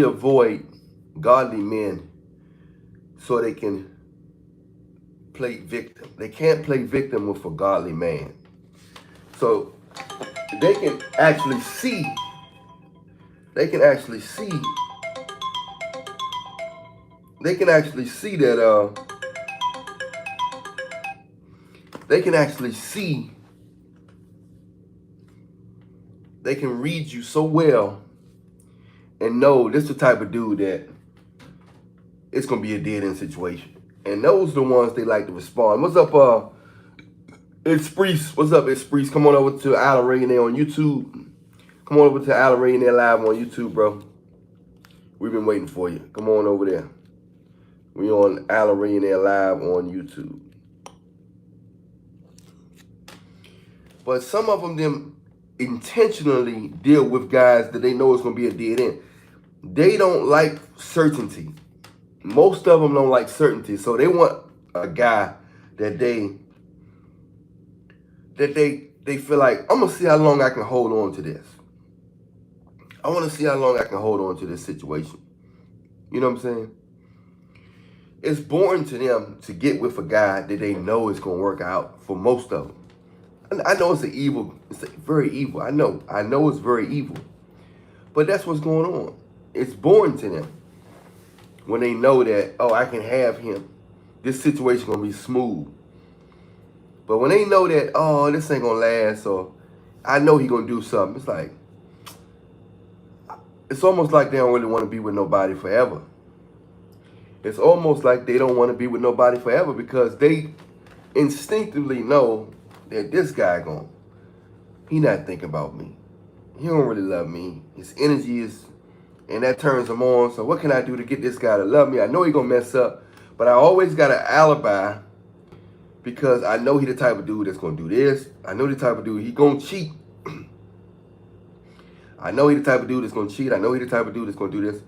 avoid godly men so they can play victim. They can't play victim with a godly man. So they can actually see, they can actually see, they can actually see that they can actually see, they can read you so well and know this is the type of dude that it's gonna be a dead end situation. And those are the ones they like to respond. What's up, it's Spreece. What's up, it's Spreece? Come on over to Alan Rayonnaire on YouTube. Come on over to Alan Rayonnaire Live on YouTube, bro. We've been waiting for you. Come on over there. We on Alan Rayonnaire Live on YouTube. But some of them intentionally deal with guys that they know is going to be a dead end. They don't like certainty. Most of them don't like certainty. So they want a guy that they feel like, I'm going to see how long I can hold on to this. I want to see how long I can hold on to this situation. You know what I'm saying? It's boring to them to get with a guy that they know is going to work out for most of them. I know it's very evil. I know it's very evil. But that's what's going on. It's boring to them when they know that, oh, I can have him. This situation going to be smooth. But when they know that, oh, this ain't going to last, or I know he going to do something, it's like, it's almost like they don't really want to be with nobody forever. It's almost like they don't want to be with nobody forever because they instinctively know that this guy he not thinking about me. He don't really love me. His energy is, and that turns him on. So what can I do to get this guy to love me? I know he gonna mess up, but I always got an alibi because I know he the type of dude that's gonna do this. I know the type of dude he gonna cheat. I know he the type of dude that's gonna cheat. I know he the type of dude that's gonna do this.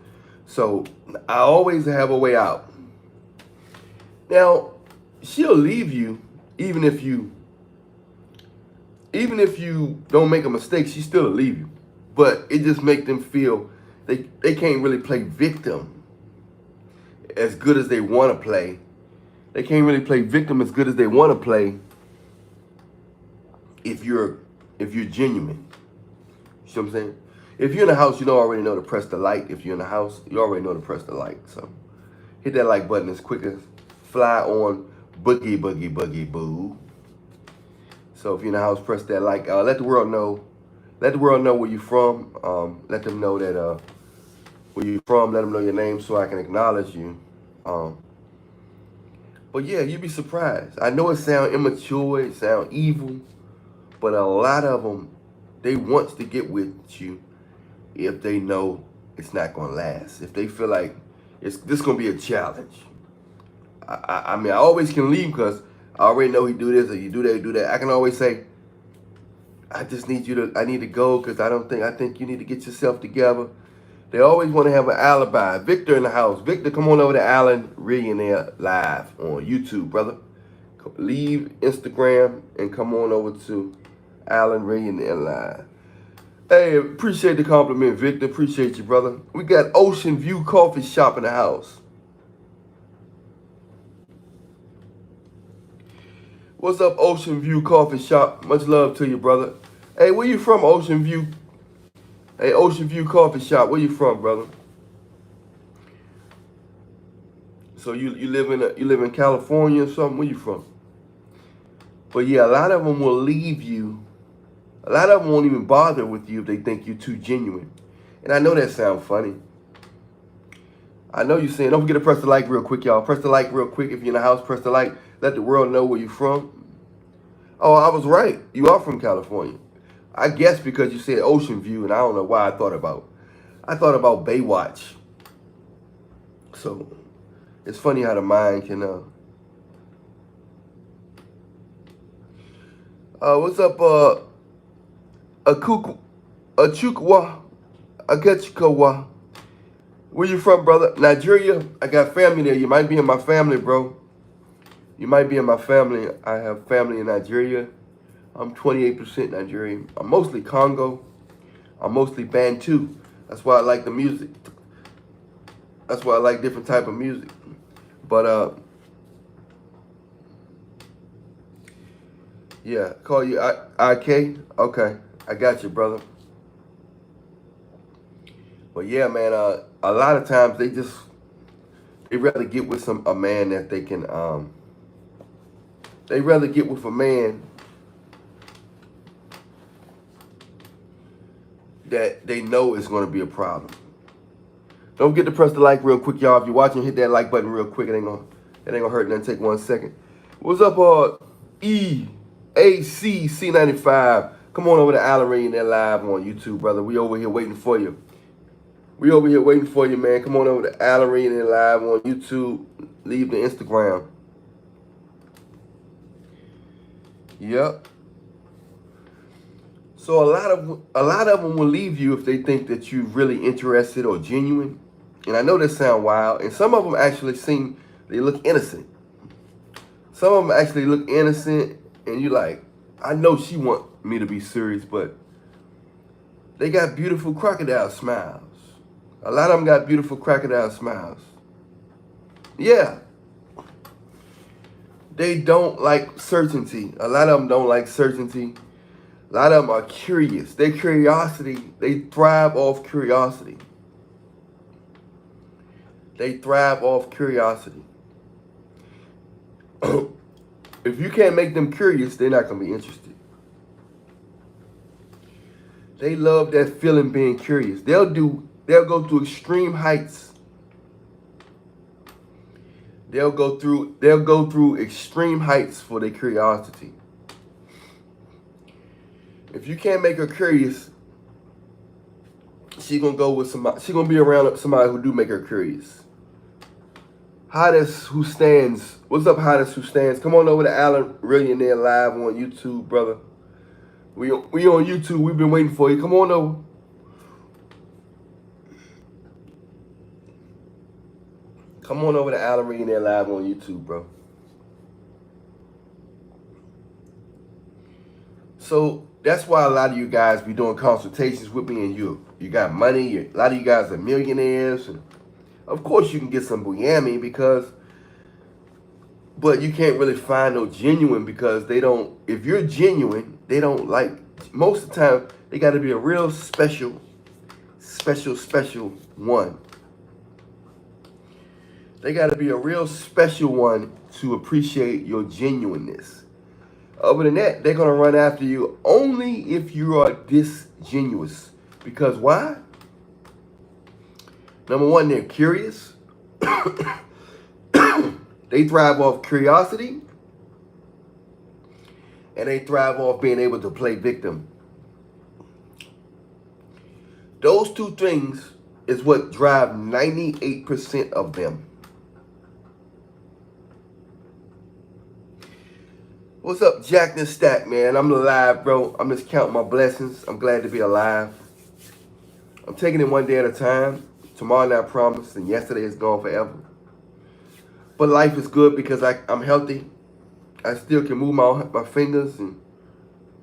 So I always have a way out. Now, she'll leave you even if you don't make a mistake, she still will leave you. But it just makes them feel they can't really play victim as good as they want to play. They can't really play victim as good as they want to play if you're genuine. You see what I'm saying? If you're in the house, you already know to press the like. If you're in the house, you already know to press the like. So hit that like button as quick as fly on boogie, boogie, boogie, boo. So if you're in the house, press that like. Let the world know. Let the world know where you're from. Let them know that where you're from. Let them know your name so I can acknowledge you. But yeah, you'd be surprised. I know it sounds immature, it sounds evil, but a lot of them, they want to get with you if they know it's not going to last. If they feel like this going to be a challenge. I mean, I always can leave because I already know he do this or you do that, you do that. I can always say, I need to go because I think you need to get yourself together. They always want to have an alibi. Victor in the house. Victor, come on over to Alan Rayonnaire Live on YouTube, brother. Leave Instagram and come on over to Alan Rayonnaire Live. Hey, appreciate the compliment, Victor. Appreciate you, brother. We got Ocean View Coffee Shop in the house. What's up, Ocean View Coffee Shop? Much love to you, brother. Hey, where you from, Ocean View? Hey, Ocean View Coffee Shop. Where you from, brother? So you live in California or something? Where you from? But yeah, a lot of them will leave you. A lot of them won't even bother with you if they think you're too genuine. And I know that sounds funny. I know you're saying, don't forget to press the like real quick, y'all. Press the like real quick. If you're in the house, press the like. Let the world know where you're from. Oh, I was right. You are from California. I guess because you said Ocean View, and I don't know why I thought about Baywatch. So it's funny how the mind can. What's up, Achukwa, Akechikawa? Where you from, brother? Nigeria. I got family there. You might be in my family, bro. You might be in my family. I have family in Nigeria. I'm 28% Nigerian. I'm mostly Congo. I'm mostly Bantu. That's why I like the music. That's why I like different type of music. But yeah, call you IK. Okay, I got you, brother. But yeah, man. A lot of times they rather get with a man that they can they rather get with a man that they know is going to be a problem. Don't forget to press the like real quick, y'all. If you're watching, hit that like button real quick. It ain't gonna hurt nothing. Take 1 second. What's up, EACC95? Come on over to Allery they're live on YouTube, brother. We over here waiting for you. We over here waiting for you, man. Come on over to Allery they're live on YouTube. Leave the Instagram. Yep. So a lot of them will leave you if they think that you're really interested or genuine. And I know this sound wild, and some of them actually they look innocent. Some of them actually look innocent, and you like, I know she want me to be serious, but they got beautiful crocodile smiles. A lot of them got beautiful crocodile smiles. Yeah. They don't like certainty. A lot of them don't like certainty. A lot of them are curious. They thrive off curiosity. They thrive off curiosity. If you can't make them curious, they're not going to be interested. They love that feeling being curious. They'll go through extreme heights. They'll go through extreme heights for their curiosity. If you can't make her curious, she's gonna be around somebody who do make her curious. Hottest Who Stands. What's up, Hottest Who Stands? Come on over to Alan Millionaire live on YouTube, brother. We on YouTube. We've been waiting for you. Come on over. Come on over to Alan Millionaire live on YouTube, bro. So that's why a lot of you guys be doing consultations with me, and you got money. A lot of you guys are millionaires, and of course you can get some buyami but you can't really find no genuine because they don't. If you're genuine, they don't like. Most of the time, they got to be a real special one. They got to be a real special one to appreciate your genuineness. Other than that, they're going to run after you only if you are disingenuous. Because why? Number one, they're curious. They thrive off curiosity. And they thrive off being able to play victim. Those two things is what drive 98% of them. What's up, Jack and Stack, man? I'm alive, bro. I'm just counting my blessings. I'm glad to be alive. I'm taking it one day at a time. Tomorrow not promised, and yesterday is gone forever. But life is good because I'm healthy. I still can move my fingers, and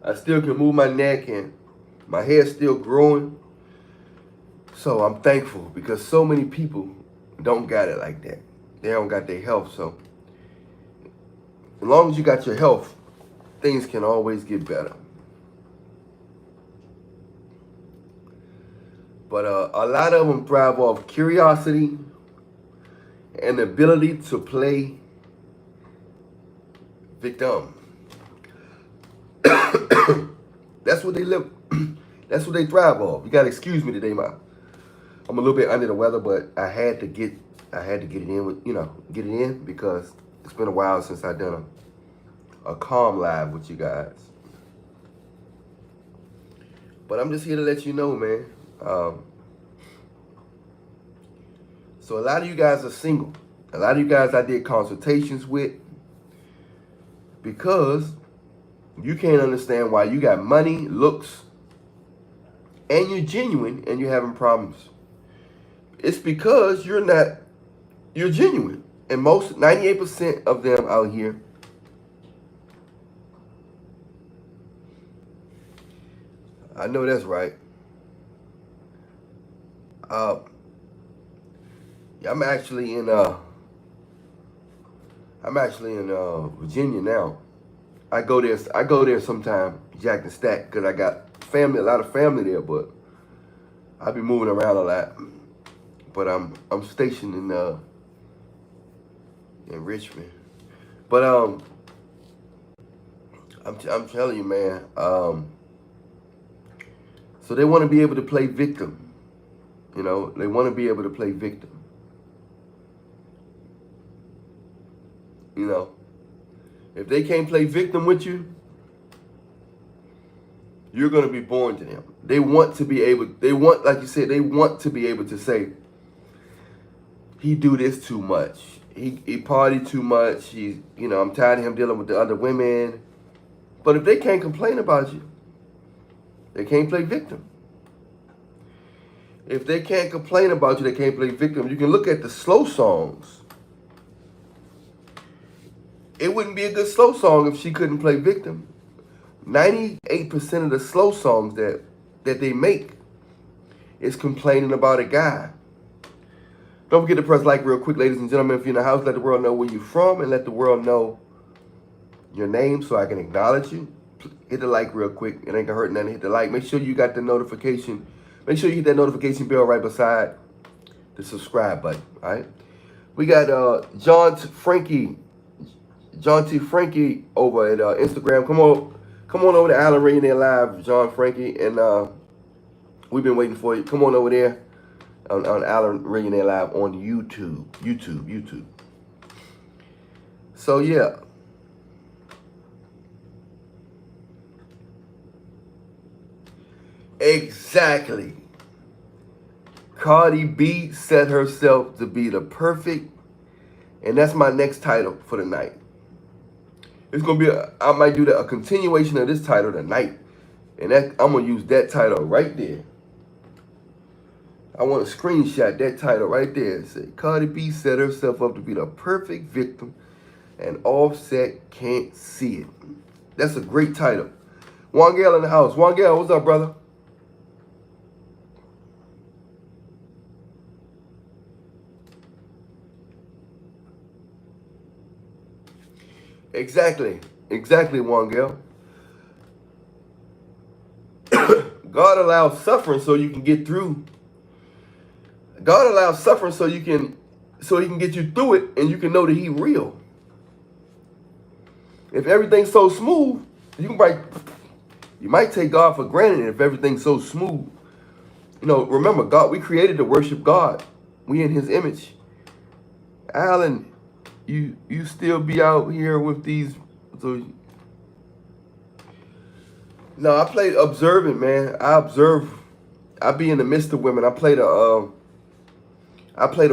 I still can move my neck, and my hair's still growing. So I'm thankful because so many people don't got it like that. They don't got their health. So as long as you got your health, things can always get better. But a lot of them thrive off curiosity and the ability to play victim. That's what they live. That's what they thrive off. You gotta excuse me today, I'm a little bit under the weather, but I had to get it in because it's been a while since I've done a calm live with you guys. But I'm just here to let you know, man. So a lot of you guys are single. A lot of you guys I did consultations with because you can't understand why you got money, looks, and you're genuine and you're having problems. It's because you're genuine. And 98% of them out here I know that's right. Yeah, I'm actually in Virginia now. I go there sometime, Jack and Stack, because I got family, a lot of family there, but I be moving around a lot. But I'm stationed in Richmond. But I'm telling you, man. So they want to be able to play victim. You know, they want to be able to play victim. You know, if they can't play victim with you, you're going to be born to them. They want to be able. They want, like you said, they want to be able to say, he do this too much. He party too much. I'm tired of him dealing with the other women. But if they can't complain about you, they can't play victim. If they can't complain about you, they can't play victim. You can look at the slow songs. It wouldn't be a good slow song if she couldn't play victim. 98% of the slow songs that they make is complaining about a guy. Don't forget to press like real quick, ladies and gentlemen. If you're in the house, let the world know where you're from and let the world know your name so I can acknowledge you. Hit the like real quick. It ain't gonna hurt nothing. Hit the like. Make sure you got the notification. Make sure you hit that notification bell right beside the subscribe button. All right. We got John T. Frankie over at Instagram. Come on over to Allen Millionaire Live, John Frankie, and we've been waiting for you. Come on over there on Allen Millionaire Live on YouTube. So yeah. Exactly. Cardi B set herself to be the perfect, and that's my next title for the night. It's gonna be I might do a continuation of this title tonight, and I'm gonna use that title right there. I want to screenshot that title right there and say Cardi B set herself up to be the perfect victim, and Offset can't see it. That's a great title. Wangel in the house. Wangel, what's up, brother? Exactly, Wangel. God allows suffering so you can get through. God allows suffering so he can get you through it, and you can know that He real. If everything's so smooth, you might take God for granted. If everything's so smooth, remember, God, we created to worship God. We in His image. Alan, you still be out here with these? No, I play observant, man. I observe. I be in the midst of women. I play the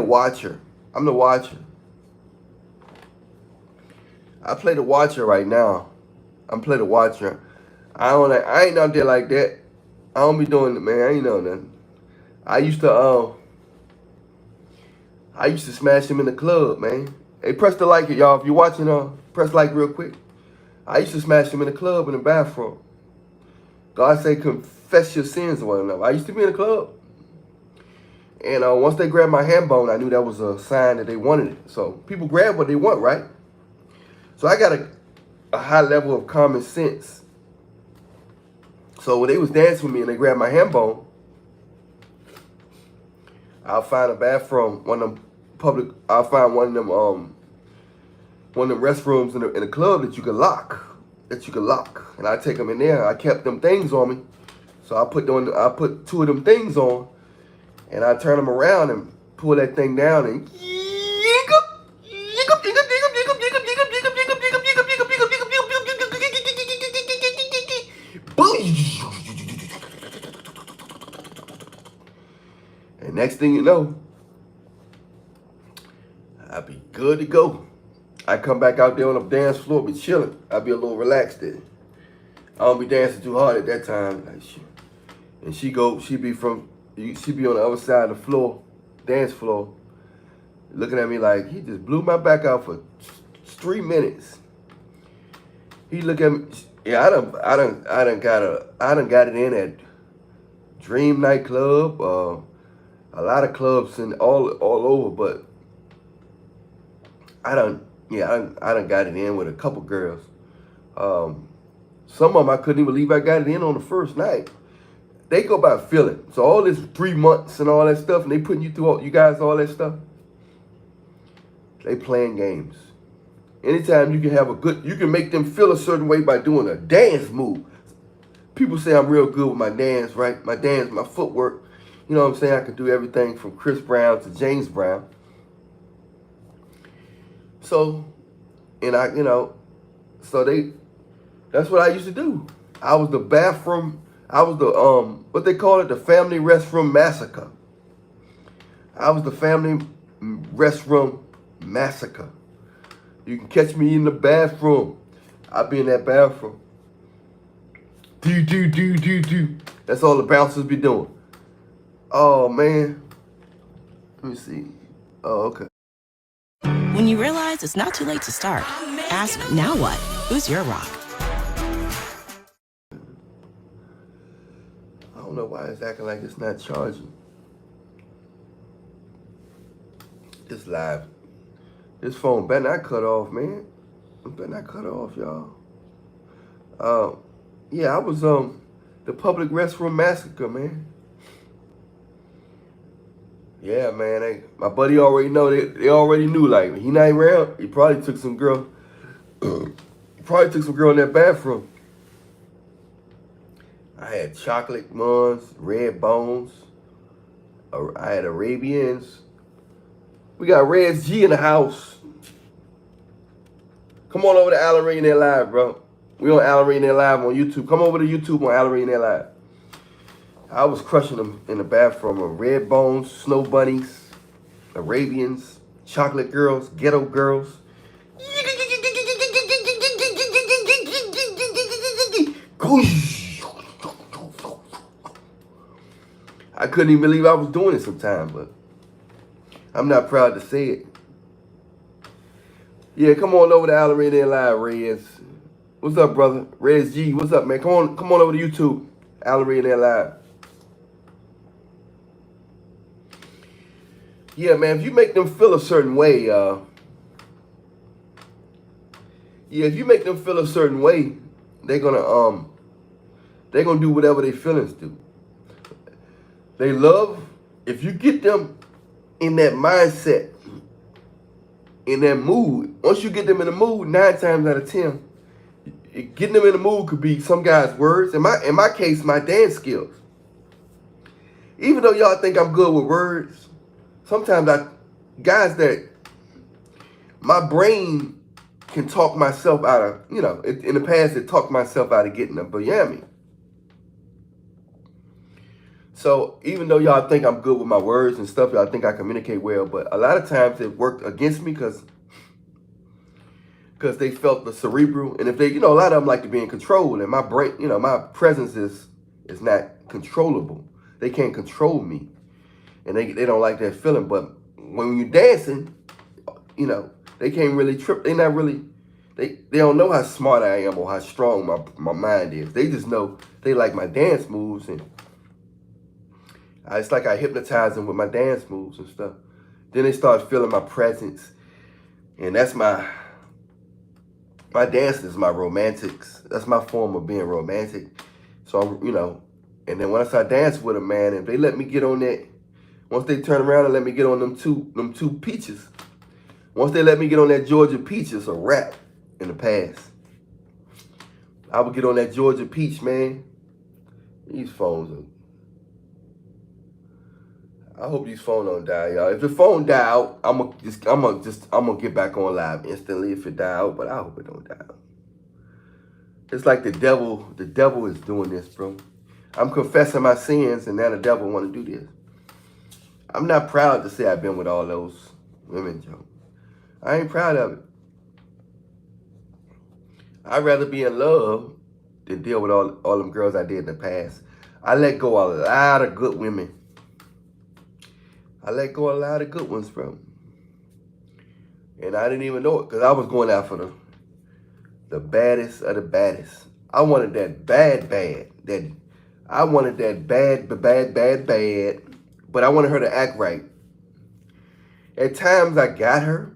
watcher. I'm the watcher. I play the watcher right now. I'm play the watcher. I ain't out there like that. I don't be doing it, man. I ain't know nothing. I used to smash him in the club, man. Hey, press the like, y'all. If you're watching, press like real quick. I used to smash him in the club in the bathroom. God say confess your sins to one another. I used to be in the club. And once they grabbed my hand bone, I knew that was a sign that they wanted it. So people grab what they want, right? So I got a high level of common sense. So when they was dancing with me and they grabbed my hand bone, I'll find a bathroom, I'll find one of them restrooms in the club that you can lock. And I take them in there. I kept them things on me. So I put two of them things on, and I turn them around and pull that thing down and and next thing you know, I'll be good to go. I come back out there on the dance floor, be chilling. I'll be a little relaxed there. I don't be dancing too hard at that time. And she be on the other side of the floor, dance floor, looking at me like he just blew my back out for 3 minutes. He look at me. Yeah, I done got it in at Dream nightclub. a lot of clubs and all over, but I done got it in with a couple girls. Some of them I couldn't even believe I got it in on the first night. They go by feeling. So all this 3 months and all that stuff, and they putting you through all that stuff. They playing games. Anytime you can make them feel a certain way by doing a dance move. People say I'm real good with my dance, right? My dance, my footwork. You know what I'm saying? I can do everything from Chris Brown to James Brown. So, and that's what I used to do. I was the what they call it, the family restroom massacre. I was the family restroom massacre. You can catch me in the bathroom. I'll be in that bathroom. Do. That's all the bouncers be doing. Oh, man. Let me see. Oh, okay. When you realize it's not too late to start, ask, now what? Who's your rock? I don't know why it's acting like it's not charging. It's live. This phone better not cut off, man. It better not cut off, y'all. Yeah, I was the public restroom massacre, man. Yeah, man. My buddy already know. They already knew. Like, he not around. He probably took some girl. In that bathroom. I had chocolate ones, red bones. I had Arabians. We got Reds G in the house. Come on over to Alan Rainier Live, bro. We on Alan Rainier Live on YouTube. Come over to YouTube on Alan Rainier Live. I was crushing them in the bathroom of red bones, snow bunnies, Arabians, chocolate girls, ghetto girls. I couldn't even believe I was doing it sometimes, but I'm not proud to say it. Yeah, come on over to Alan Rainier Live, Reds. What's up, brother? Reds G, what's up, man? Come on over to YouTube. Alan Rainier Live. Yeah, man, if you make them feel a certain way, they're gonna do whatever their feelings do. They love, if you get them in that mindset, in that mood. Once you get them in the mood, 9 times out of 10, getting them in the mood could be some guy's words. In my case, my dance skills. Even though y'all think I'm good with words, sometimes my brain can talk myself out of, in the past it talked myself out of getting them, but yeah, me. So even though y'all think I'm good with my words and stuff, y'all think I communicate well, but a lot of times it worked against me because they felt the cerebral, and if they, a lot of them like to be in control, and my brain, my presence is not controllable. They can't control me, and they don't like that feeling. But when you're dancing, they can't really trip. They not really, they don't know how smart I am or how strong my mind is. They just know they like my dance moves, and it's like I hypnotize them with my dance moves and stuff. Then they start feeling my presence, and that's my dance is my romantics. That's my form of being romantic. So and then when I start dancing with a man, if they let me get on that, once they turn around and let me get on them two peaches, once they let me get on that Georgia peach, it's a wrap in the past. I would get on that Georgia peach, man. These phones are, I hope these phones don't die, y'all. If the phone die out, I'm gonna get back on live instantly if it die out, but I hope it don't die out. It's like the devil is doing this, bro. I'm confessing my sins, and now the devil want to do this. I'm not proud to say I've been with all those women, Joe. I ain't proud of it. I'd rather be in love than deal with all them girls I did in the past. I let go of a lot of good women. I let go of a lot of good ones, bro. And I didn't even know it because I was going out for the baddest of the baddest. I wanted that bad. I wanted that bad but I wanted her to act right. At times I got her,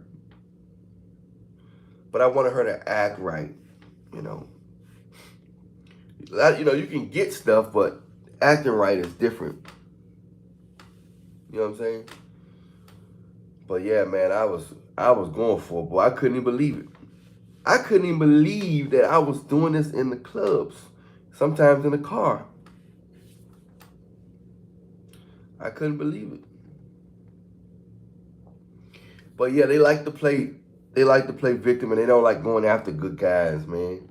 but I wanted her to act right, you know. You can get stuff, but acting right is different. You know what I'm saying? But yeah, man, I was going for it, boy. I couldn't even believe it. I couldn't even believe that I was doing this in the clubs, sometimes in the car. I couldn't believe it. But yeah, they like to play victim, and they don't like going after good guys, man.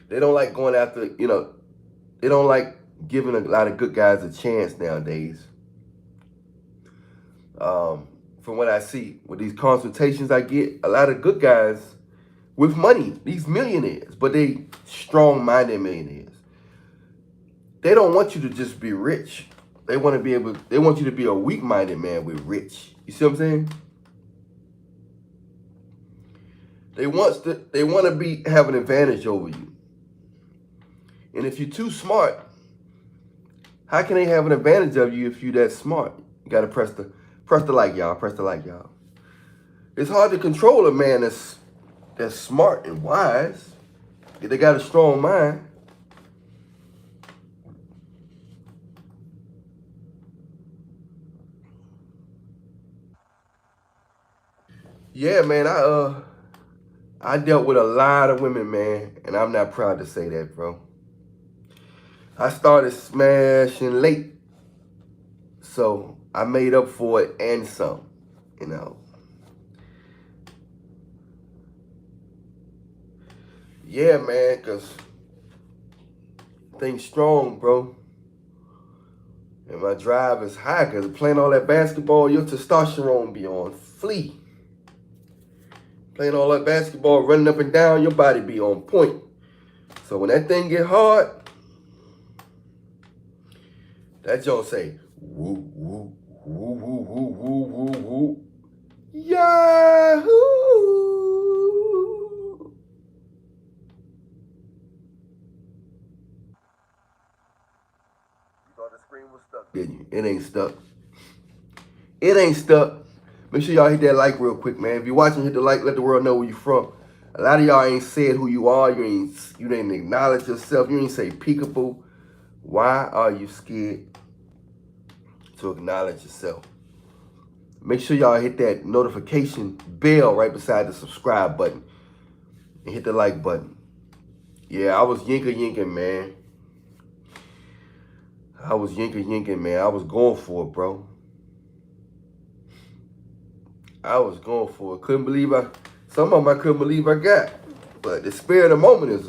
They don't like going after, they don't like giving a lot of good guys a chance nowadays. From what I see, with these consultations I get, a lot of good guys with money, these millionaires, but they strong-minded millionaires. They don't want you to just be rich. They want you to be a weak-minded man with rich. You see what I'm saying? They want to have an advantage over you. And if you're too smart, how can they have an advantage of you if you're that smart? You gotta press the like, y'all. Press the like, y'all. It's hard to control a man that's smart and wise. If they got a strong mind. Yeah, man, I dealt with a lot of women, man, and I'm not proud to say that, bro. I started smashing late, so I made up for it and some, you know. Yeah, man, because things strong, bro. And my drive is high because playing all that basketball, your testosterone be on flee. Playing all that basketball, running up and down, your body be on point. So when that thing get hard, that joint say, woo, woo, woo, woo, woo, woo, woo, woo. Yahoo! You thought the screen was stuck, didn't you? It ain't stuck. It ain't stuck. Make sure y'all hit that like real quick, man. If you're watching, hit the like. Let the world know where you from. A lot of y'all ain't said who you are. You didn't acknowledge yourself. You ain't say peekaboo. Why are you scared to acknowledge yourself? Make sure y'all hit that notification bell right beside the subscribe button. And hit the like button. Yeah, I was yinking, man. I was yinking, man. I was going for it, bro. I was going for it. Some of them I couldn't believe I got. But the spirit of the moment is,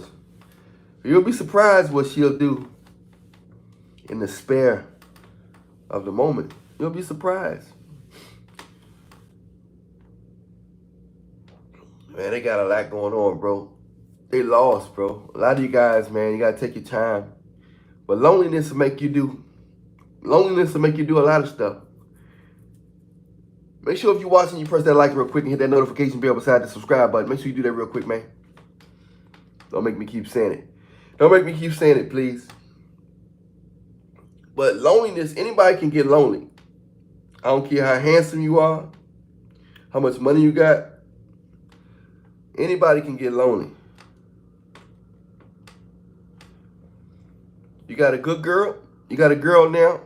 you'll be surprised what she'll do in the spare of the moment. You'll be surprised. Man, they got a lot going on, bro. They lost, bro. A lot of you guys, man, you got to take your time. But loneliness will make you do a lot of stuff. Make sure if you're watching, you press that like real quick and hit that notification bell beside the subscribe button. Make sure you do that real quick, man. Don't make me keep saying it. Don't make me keep saying it, please. But loneliness, anybody can get lonely. I don't care how handsome you are, how much money you got. Anybody can get lonely. You got a good girl? You got a girl now?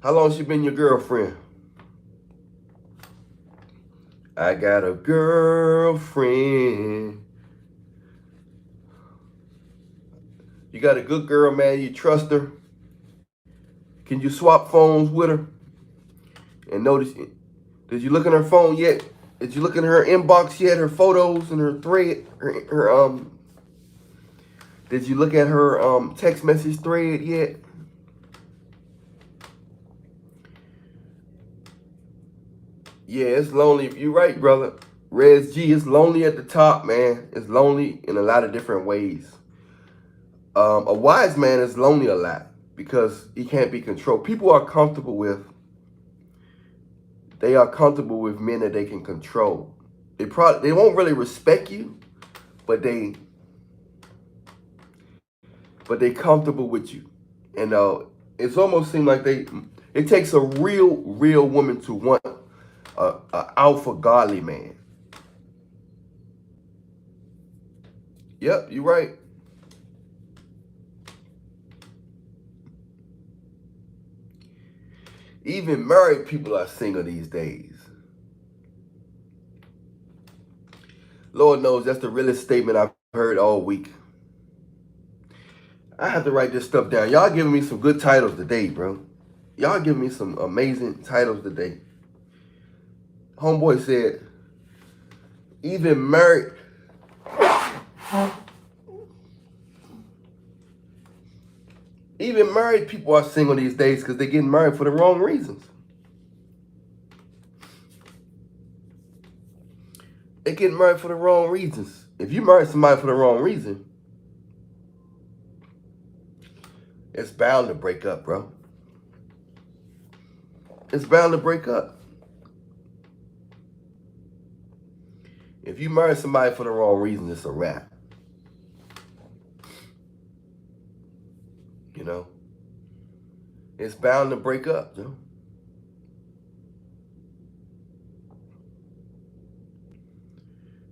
How long she been your girlfriend? I got a girlfriend. You got a good girl, man. You trust her. Can you swap phones with her? And notice, did you look in her phone yet? Did you look in her inbox yet? Her photos and her thread, did you look at her text message thread yet? Yeah, it's lonely. You're right, brother. Rez G, it's lonely at the top, man. It's lonely in a lot of different ways. A wise man is lonely a lot because he can't be controlled. People are comfortable with men that they can control. They won't really respect you, but they but they comfortable with you. And it's almost seemed like it takes a real woman to want a alpha godly man. Yep, you're right. Even married people are single these days. Lord knows that's the realest statement I've heard all week. I have to write this stuff down. Y'all giving me some good titles today, bro. Y'all giving me some amazing titles today. Homeboy said, even married people are single these days because they're getting married for the wrong reasons. They're getting married for the wrong reasons. If you marry somebody for the wrong reason, it's bound to break up, bro. It's bound to break up. If you marry somebody for the wrong reason, it's a wrap. You know? It's bound to break up, you know?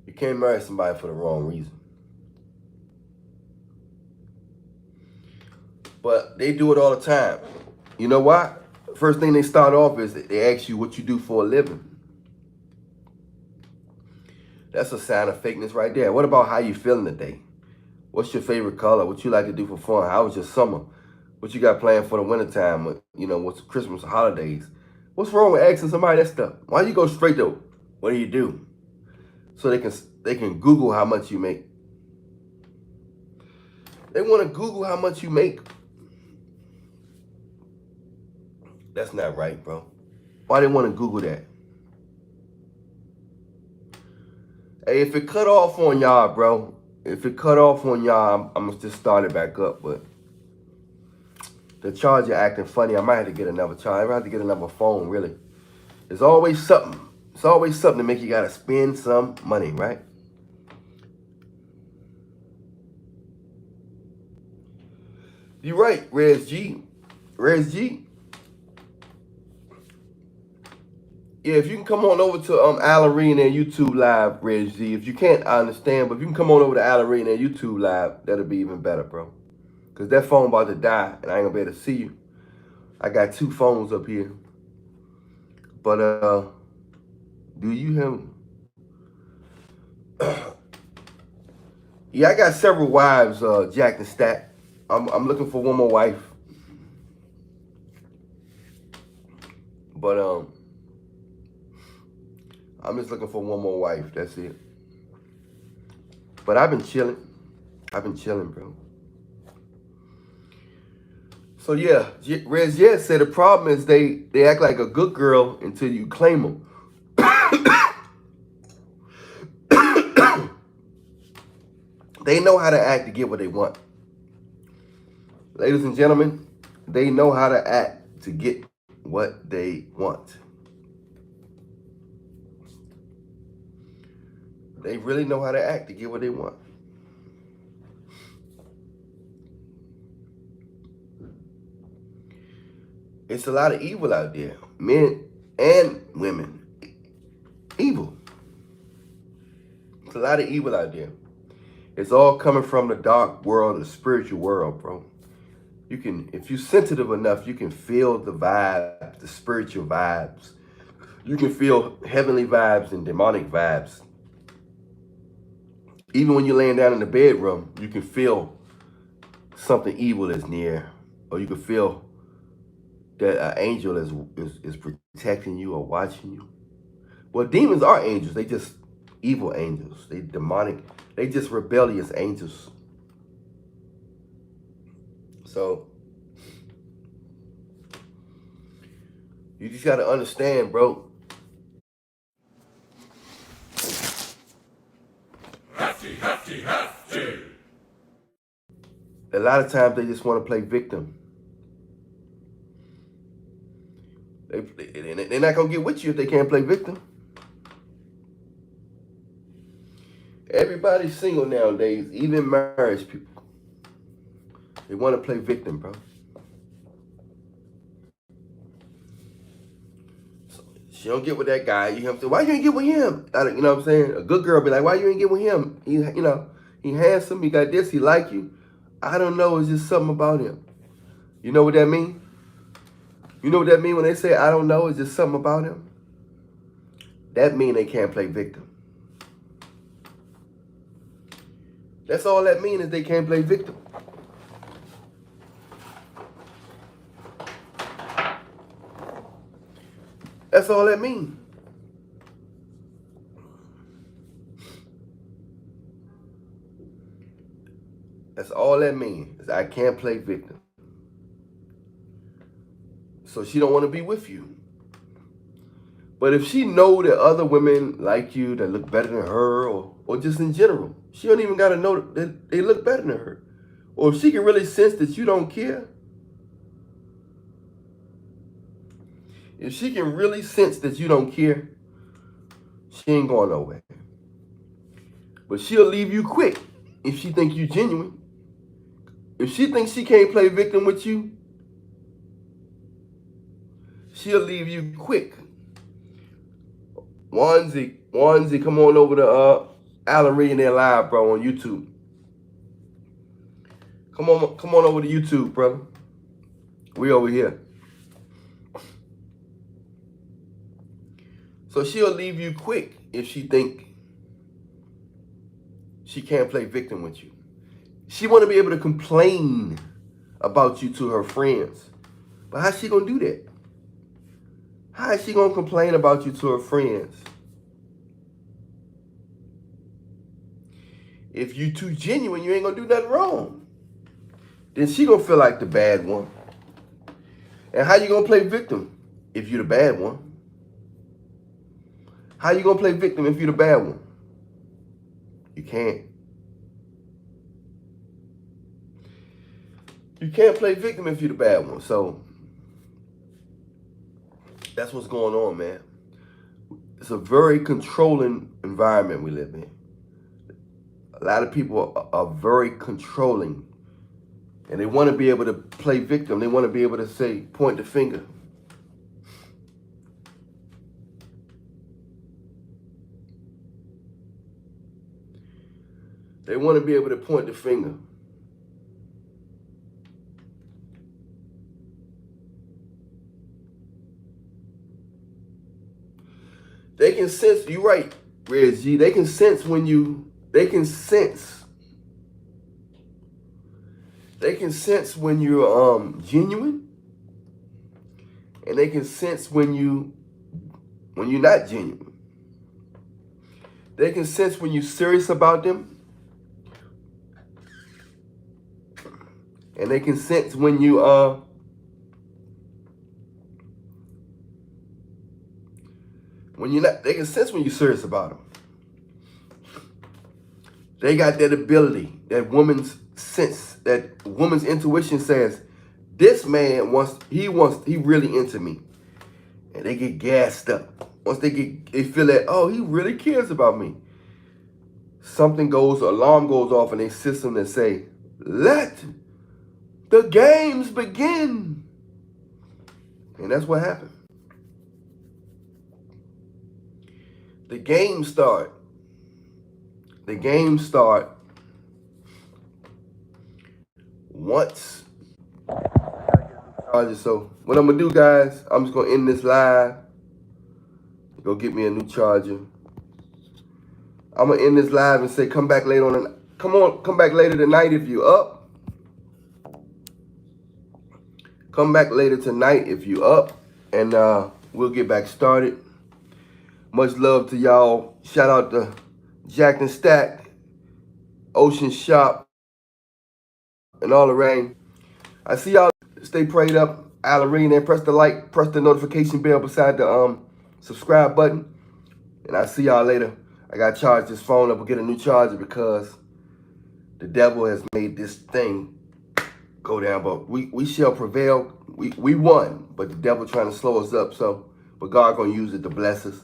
You can't marry somebody for the wrong reason. But they do it all the time. You know why? First thing they start off is they ask you what you do for a living. That's a sign of fakeness right there. What about how you feeling today? What's your favorite color? What you like to do for fun? How was your summer? What you got planned for the wintertime? You know, what's Christmas, holidays? What's wrong with asking somebody that stuff? Why you go straight to, what do you do? So they can Google how much you make. They want to Google how much you make. That's not right, bro. Why they want to Google that? Hey, if it cut off on y'all, bro, if it cut off on y'all, I'm going to just start it back up. But the charger acting funny. I might have to get another charger. I might have to get another phone, really. There's always something. It's always something to make you got to spend some money, right? You're right, Rez G. Rez G. Yeah, if you can come on over to Al Arena and YouTube Live, Reg Z. If you can't, I understand, but if you can come on over to Al Arena and YouTube Live, that'll be even better, bro. Because that phone about to die, and I ain't gonna be able to see you. I got two phones up here. But, do you hear me? Yeah, I got several wives, Jack and Stack. I'm looking for one more wife. But, I'm just looking for one more wife. That's it. But I've been chilling. Bro. So yeah, Rez Jet said the problem is they act like a good girl until you claim them. They know how to act to get what they want. Ladies and gentlemen, they know how to act to get what they want. They really know how to act to get what they want. It's a lot of evil out there. Men and women. Evil. It's a lot of evil out there. It's all coming from the dark world, the spiritual world, bro. You can, if you're sensitive enough, you can feel the vibe, the spiritual vibes. You can feel heavenly vibes and demonic vibes. Even when you're laying down in the bedroom, you can feel something evil is near, or you can feel that an angel is protecting you or watching you. Well, demons are angels. They just evil angels. They demonic. They just rebellious angels. So you just got to understand, bro. Hefty. A lot of times they just want to play victim. They're not going to get with you if they can't play victim. Everybody's single nowadays, even marriage people. They want to play victim, bro. So she don't get with that guy. You have to. Why you ain't get with him? You know what I'm saying? A good girl be like, why you ain't get with him? He, you know, he handsome. He got this. He like you. I don't know. It's just something about him. You know what that mean? You know what that mean when they say I don't know? It's just something about him. That mean they can't play victim. That's all that means is they can't play victim. That's all that means. That's all that means is I can't play victim. So she don't want to be with you. But if she know that other women like you that look better than her or just in general, she don't even got to know that they look better than her. Or if she can really sense that you don't care, if she can really sense that you don't care, she ain't going nowhere. But she'll leave you quick if she think you genuine. If she thinks she can't play victim with you, she'll leave you quick. Onesie, come on over to Alan Reed and their live, bro, on YouTube. Come on over to YouTube, brother. We over here. So she'll leave you quick if she think she can't play victim with you. She want to be able to complain about you to her friends. But how's she going to do that? How is she going to complain about you to her friends? If you too genuine, you ain't going to do nothing wrong. Then she going to feel like the bad one. And how you going to play victim if you the bad one? How you going to play victim if you the bad one? You can't. You can't play victim if you the bad one. So that's what's going on, man. It's a very controlling environment we live in. A lot of people are very controlling. And they want to be able to play victim. They want to be able to say, point the finger. They want to be able to point the finger. They can sense, you're right, Red G. They can sense when you, they can sense when you're genuine. And they can sense when you're not genuine. They can sense when you're serious about them. And they can sense when you when you're not, they can sense when you're serious about them. They got that ability, that woman's sense, that woman's intuition says, this man he really into me. And they get gassed up. Once they feel that, oh, he really cares about me. Alarm goes off in their system that say, let the games begin. And that's what happened. The games start. Once. So what I'm gonna do, guys, I'm just gonna end this live. Go get me a new charger. I'm gonna end this live and say, come back later on. Come back later tonight if you up. Come back later tonight if you up, and we'll get back started. Much love to y'all. Shout out to Jack and Stack, Ocean Shop, and all the rain. I see y'all. Stay prayed up. Alarine, and press the like, press the notification bell beside the subscribe button. And I'll see y'all later. I gotta charge this phone up and get a new charger because the devil has made this thing go down. But we shall prevail. We won, but the devil trying to slow us up. So, but God gonna use it to bless us.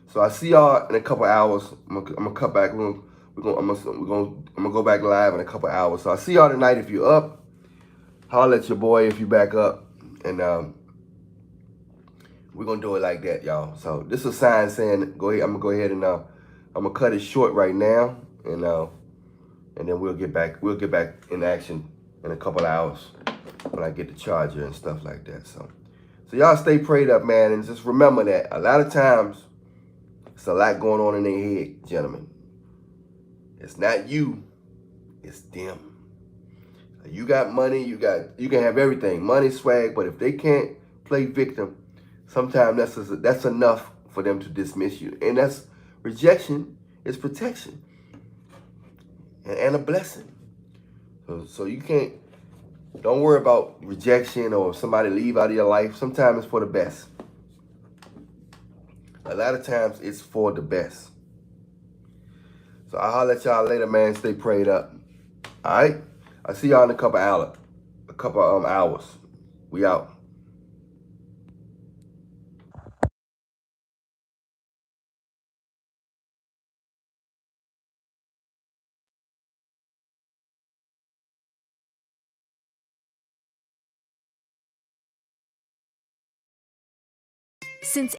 So I see y'all in a couple hours. I'm gonna cut back. I'm gonna go back live in a couple hours. So I see y'all tonight if you're up. holler at your boy if you back up, and we're gonna do it like that, y'all. So this is a sign saying, go ahead. I'm gonna go ahead and I'm gonna cut it short right now, and then we'll get back in action in a couple of hours when I get the charger and stuff like that. So y'all stay prayed up, man, and just remember that a lot of times it's a lot going on in their head, gentlemen. It's not you, it's them. You got money, you can have everything, money, swag, but if they can't play victim, sometimes that's enough for them to dismiss you. And that's rejection is protection and a blessing. So you don't worry about rejection or somebody leave out of your life. Sometimes it's for the best. A lot of times it's for the best. So I'll holler at y'all later, man. Stay prayed up. All right? I'll see y'all in a couple hours. We out. Since